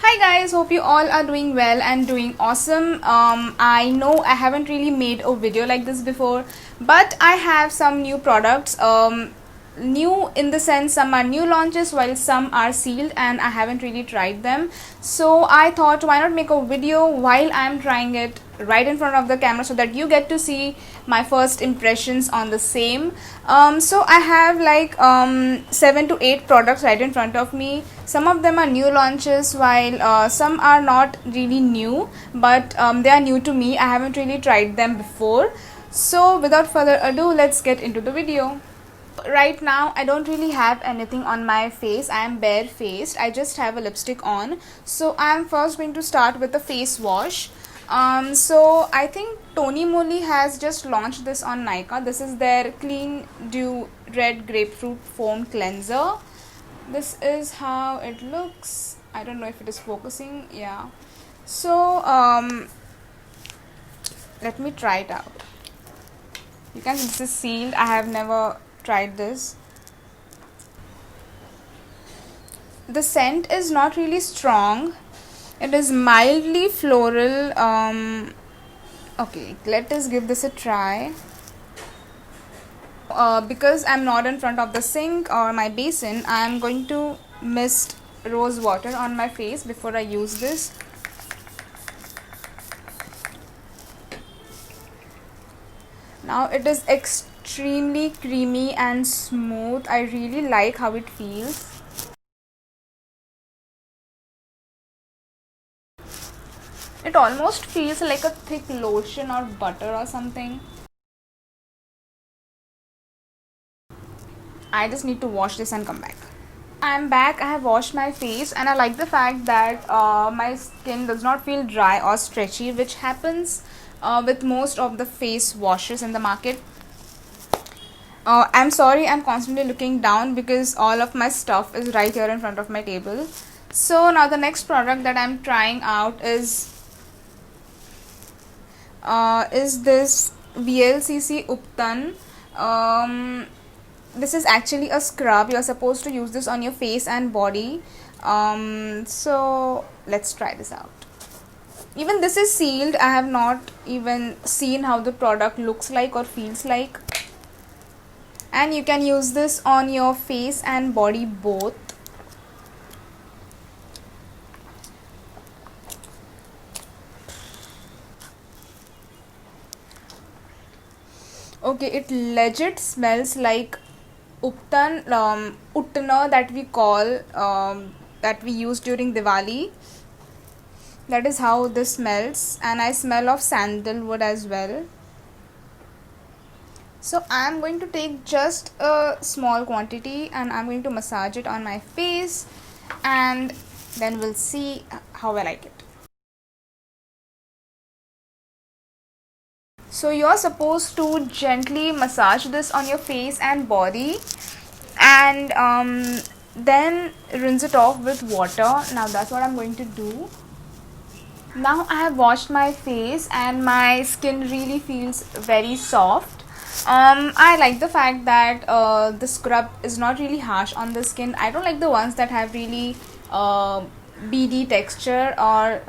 Hi guys, hope you all are doing well and doing awesome. I know I haven't really made a video like this before, but I have some new products. New in the sense some are new launches while some are sealed and I haven't really tried them. So I thought why not make a video while I'm trying it right in front of the camera so that you get to see my first impressions on the same. So I have like 7 to 8 products right in front of me. Some of them are new launches while some are not really new, but they are new to me. I haven't really tried them before. So without further ado, let's get into the video. Right now I don't really have anything on my face. I am barefaced. I just have a lipstick on. So I am first going to start with the face wash. So I think Tony Moly has just launched this on Nykaa. This is their Clean Dew Red Grapefruit Foam Cleanser. This is how it looks. I don't know if it is focusing. Yeah. So let me try it out. You can see this is sealed. I have never tried this. The scent is not really strong. It is mildly floral. Okay, let us give this a try. Because I'm not in front of the sink or my basin, I'm going to mist rose water on my face before I use this. Now it is extremely creamy and smooth. I really like how it feels. It almost feels like a thick lotion or butter or something. I just need to wash this and come back. I'm back. I have washed my face and I like the fact that my skin does not feel dry or stretchy, which happens with most of the face washes in the market. I'm sorry, I'm constantly looking down because all of my stuff is right here in front of my table. So now the next product that I'm trying out is this VLCC Uptan. This is actually a scrub. You're supposed to use this on your face and body. So let's try this out. Even this is sealed. I have not even seen how the product looks like or feels like. And you can use this on your face and body both. Okay, it legit smells like Uptan, Utna that we call, that we use during Diwali. That is how this smells, and I smell of sandalwood as well. So I am going to take just a small quantity and I'm going to massage it on my face, and then we'll see how I like it. So you're supposed to gently massage this on your face and body, and then rinse it off with water. Now that's what I'm going to do. Now I have washed my face and my skin really feels very soft. I like the fact that the scrub is not really harsh on the skin. I don't like the ones that have really beady texture or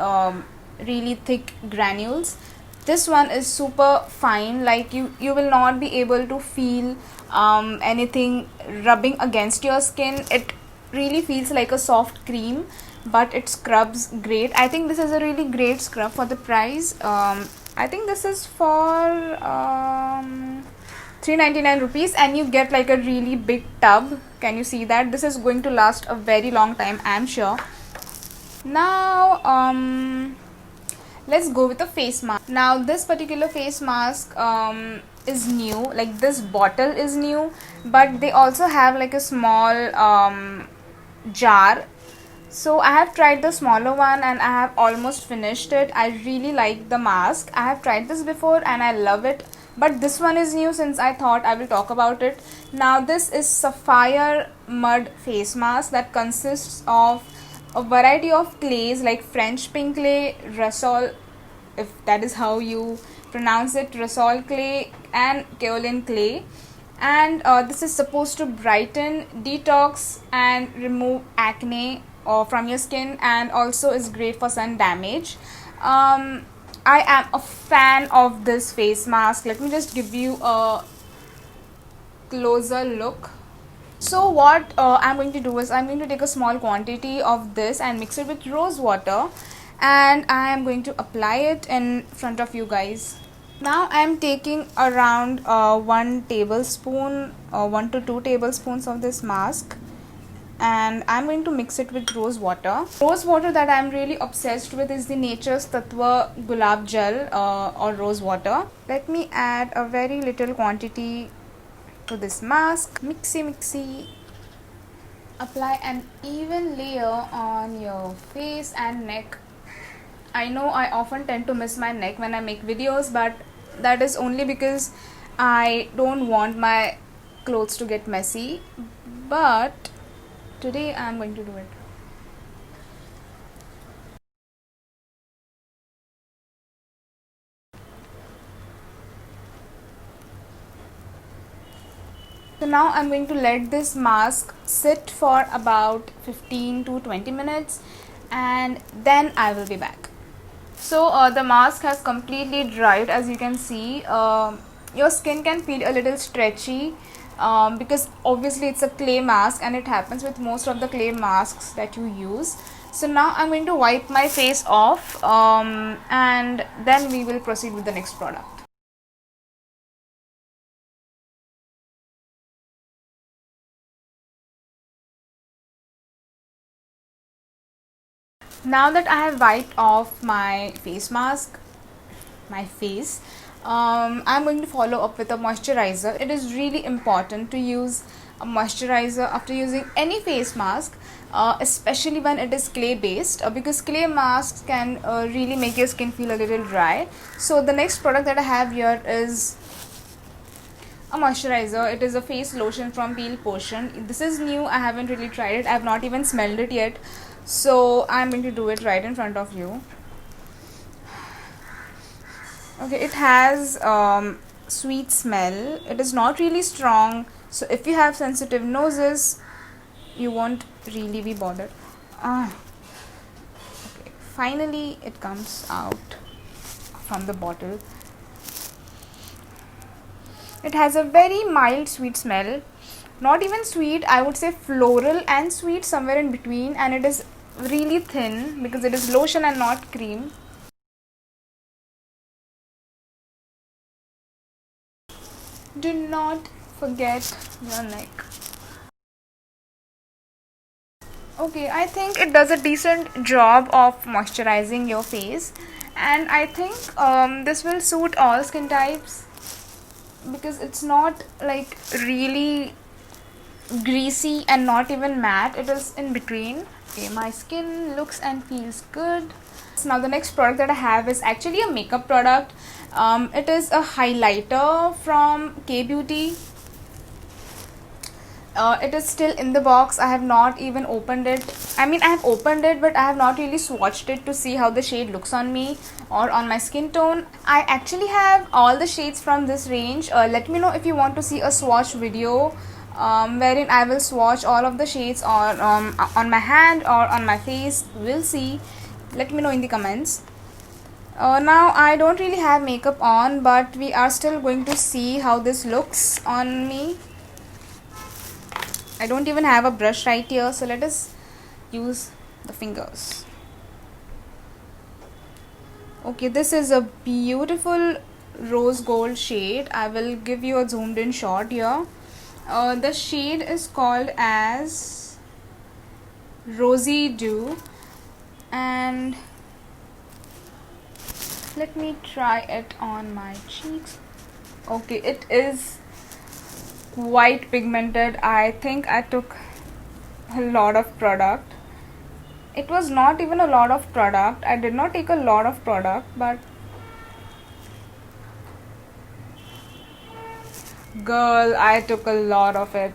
really thick granules. This one is super fine. Like you will not be able to feel anything rubbing against your skin. It really feels like a soft cream, but it scrubs great. I think this is a really great scrub for the price. I think this is for 399 rupees, and you get like a really big tub. Can you see that? This is going to last a very long time, I'm sure. Now let's go with the face mask. Now this particular face mask is new. Like this bottle is new, but they also have like a small jar. So I have tried the smaller one and I have almost finished it. I really like the mask. I have tried this before and I love it, but this one is new since I thought I will talk about it. Now this is Sapphire Mud face mask that consists of a variety of clays like French pink clay, Rasol, if that is how you pronounce it, Rasol clay, and kaolin clay. And this is supposed to brighten, detox and remove acne from your skin, and also is great for sun damage. I am a fan of this face mask. Let me just give you a closer look. So what I'm going to do is I'm going to take a small quantity of this and mix it with rose water, and I am going to apply it in front of you guys. Now I am taking around 1 tablespoon or 1 to 2 tablespoons of this mask, and I'm going to mix it with rose water. Rose water that I'm really obsessed with is the Nature's Tattva Gulab Gel or rose water. Let me add a very little quantity to this mask. Mixy. Apply an even layer on your face and neck. I know I often tend to miss my neck when I make videos, but that is only because I don't want my clothes to get messy. But today I am going to do it. So now I'm going to let this mask sit for about 15 to 20 minutes, and then I will be back. So the mask has completely dried, as you can see. Your skin can feel a little stretchy because obviously it's a clay mask, and it happens with most of the clay masks that you use. So now I'm going to wipe my face off, and then we will proceed with the next product. Now that I have wiped off my face mask, my face, I'm going to follow up with a moisturizer. It is really important to use a moisturizer after using any face mask, especially when it is clay based, because clay masks can really make your skin feel a little dry. So the next product that I have here is a moisturizer. It is a face lotion from Peel Potion. This is new. I haven't really tried it. I have not even smelled it yet, so I'm going to do it right in front of you. Okay, it has sweet smell. It is not really strong, so if you have sensitive noses, you won't really be bothered. Okay, finally it comes out from the bottle. It has a very mild sweet smell. Not even sweet, I would say floral and sweet, somewhere in between, and it is really thin because it is lotion and not cream. Do not forget your neck. Okay, I think it does a decent job of moisturizing your face, and I think this will suit all skin types because it's not like really greasy and not even matte. It is in between. Okay, my skin looks and feels good. So now the next product that I have is actually a makeup product. It is a highlighter from K Beauty. It is still in the box. I have not even opened it. I mean, I have opened it, but I have not really swatched it to see how the shade looks on me or on my skin tone. I actually have all the shades from this range. Let me know if you want to see a swatch video wherein I will swatch all of the shades on my hand or on my face. We'll see. Let me know in the comments. Now I don't really have makeup on, but we are still going to see how this looks on me. I don't even have a brush right here, so let us use the fingers. Okay, this is a beautiful rose gold shade. I will give you a zoomed in shot here. The shade is called as Rosy Dew, and let me try it on my cheeks. Okay, it is quite pigmented. I think I took a lot of product. It was not even a lot of product. I did not take a lot of product, but girl, I took a lot of it.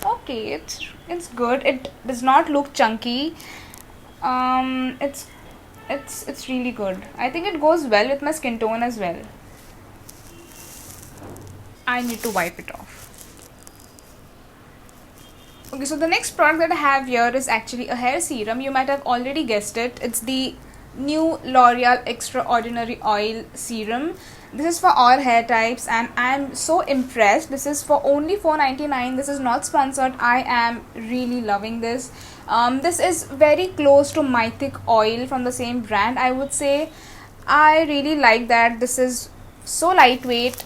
Okay, it's good. It does not look chunky. It's really good. I think it goes well with my skin tone as well. I need to wipe it off. Okay, so the next product that I have here is actually a hair serum. You might have already guessed it. It's the new L'Oreal Extraordinary Oil Serum. This is for all hair types and I am so impressed. This is for only $4.99. This is not sponsored. I am really loving this. This is very close to Mythic Oil from the same brand, I would say. I really like that. This is so lightweight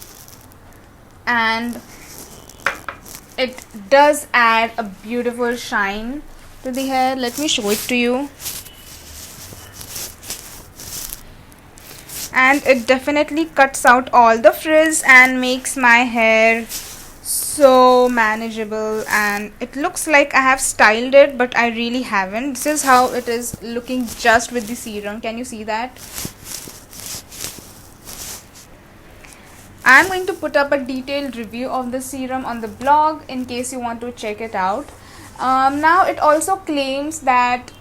and it does add a beautiful shine to the hair. Let me show it to you. And it definitely cuts out all the frizz and makes my hair so manageable, and it looks like I have styled it, but I really haven't. This is how it is looking just with the serum. Can you see that? I'm going to put up a detailed review of the serum on the blog in case you want to check it out. Now it also claims that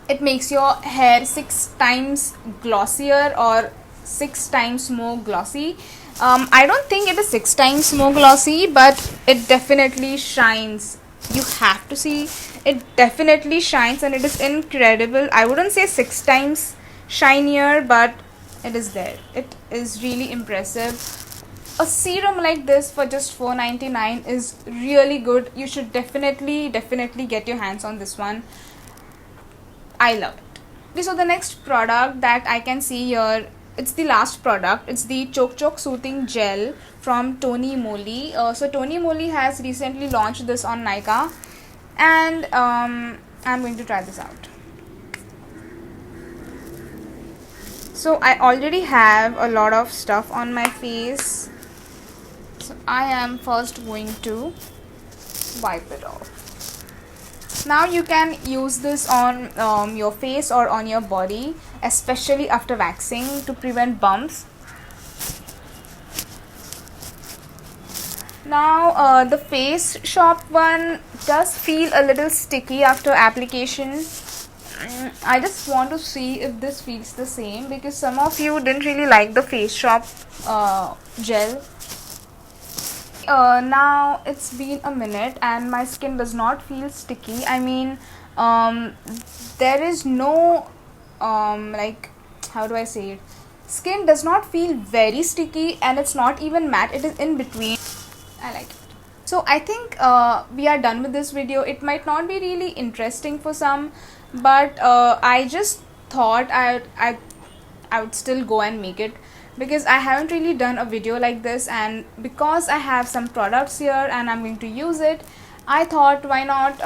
it makes your hair 6 times glossier or 6 times more glossy. I don't think it is 6 times more glossy, but it definitely shines. You have to see, it definitely shines and it is incredible. I wouldn't say 6 times shinier, but it is there. It is really impressive. A serum like this for just $4.99 is really good. You should definitely get your hands on this one. I love it. Okay, so the next product that I can see here, it's the last product. It's the Choke Choke Soothing Gel from Tony Moly. So Tony Moly has recently launched this on Nykaa, and I'm going to try this out. So I already have a lot of stuff on my face, so I am first going to wipe it off. Now you can use this on your face or on your body, especially after waxing, to prevent bumps. Now the Face Shop one does feel a little sticky after application. I just want to see if this feels the same, because some of you didn't really like the Face Shop gel. Now it's been a minute and my skin does not feel sticky. I mean, there is no like, how do I say it, skin does not feel very sticky, and it's not even matte, it is in between. I like it. So I think we are done with this video. It might not be really interesting for some, but I just thought I would still go and make it, because I haven't really done a video like this, and because I have some products here and I'm going to use it, I thought why not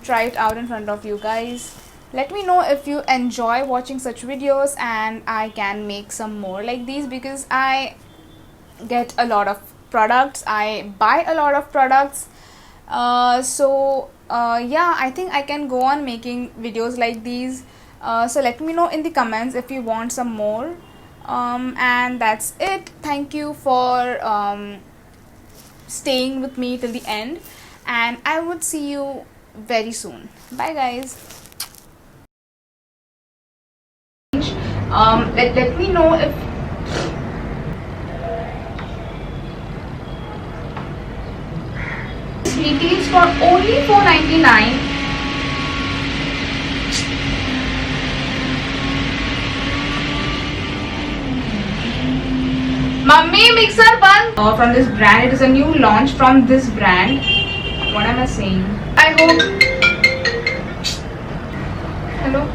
try it out in front of you guys. Let me know if you enjoy watching such videos and I can make some more like these, because I get a lot of products, I buy a lot of products. Yeah, I think I can go on making videos like these. So let me know in the comments if you want some more. And that's it. Thank you for staying with me till the end, and I would see you very soon. Bye guys. Let me know if retails for only $4.99. Mummy, mixer band. From this brand, it is a new launch from this brand. What am I saying? I hope. Hello.